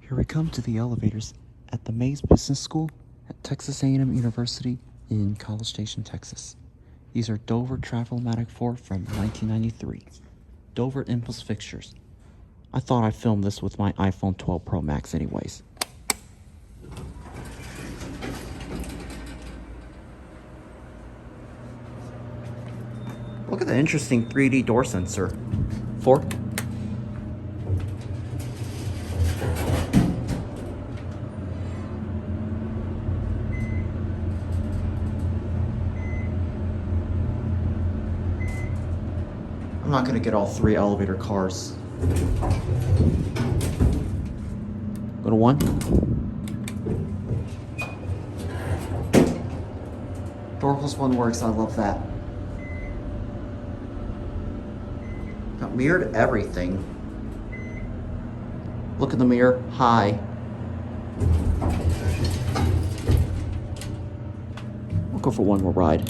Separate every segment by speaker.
Speaker 1: Here we come to the elevators at the Mays Business School at Texas A&M University in College Station, Texas. These are Dover Traflomatic 4 from 1993. Dover impulse fixtures. I thought I'd film this with my iPhone 12 Pro Max anyways. Look at the interesting 3D door sensor. 4. I'm not gonna get all 3 elevator cars. Go to 1. Doorless 1 works, I love that. Got mirrored everything. Look in the mirror, hi. We'll go for one more ride.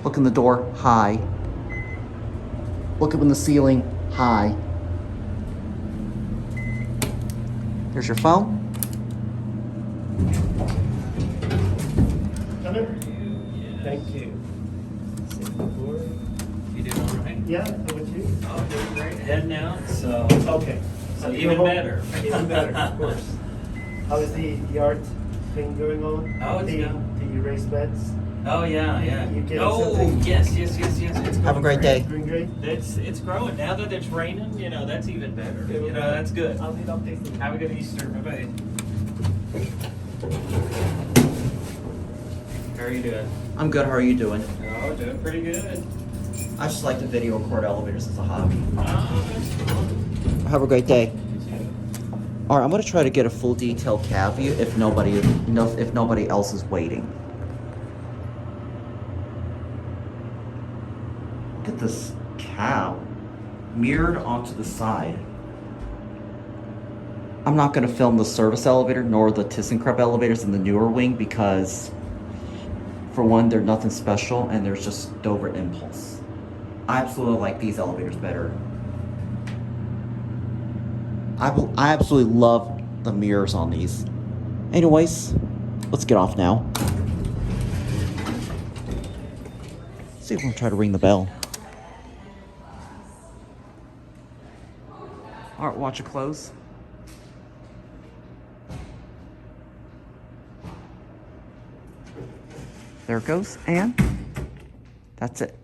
Speaker 1: Look in the door, hi. Look up in the ceiling, hi. There's your phone.
Speaker 2: Come in. Thank you.
Speaker 3: You doing all right?
Speaker 2: Yeah, how about you?
Speaker 3: Oh, doing great. Heading out, so
Speaker 2: Okay.
Speaker 3: even better.
Speaker 2: Even better, of course. How is the art thing going on?
Speaker 3: Oh, it's going.
Speaker 2: The raised beds.
Speaker 3: Oh yeah.
Speaker 2: You getting
Speaker 3: Oh
Speaker 2: something?
Speaker 3: yes. It's going
Speaker 1: Have a great day.
Speaker 2: Doing great.
Speaker 3: It's growing now that it's raining. That's even better.
Speaker 2: Yeah,
Speaker 3: That's good.
Speaker 2: I'll need updates.
Speaker 3: Have a good Easter. Bye bye. How are you doing?
Speaker 1: I'm good, how are you doing?
Speaker 3: Oh, doing pretty good.
Speaker 1: I just like to video record elevators as a hobby.
Speaker 3: Oh, that's cool.
Speaker 1: Have a great day.
Speaker 3: You too.
Speaker 1: Alright, I'm gonna try to get a full detailed cab view if nobody else is waiting. Look at this cab mirrored onto the side. I'm not gonna film the service elevator nor the ThyssenKrupp elevators in the newer wing because, for one, they're nothing special and there's just Dover impulse. I absolutely like these elevators better. I absolutely love the mirrors on these. Anyways, let's get off now. See if we can try to ring the bell. Alright, watch it close. There it goes, and that's it.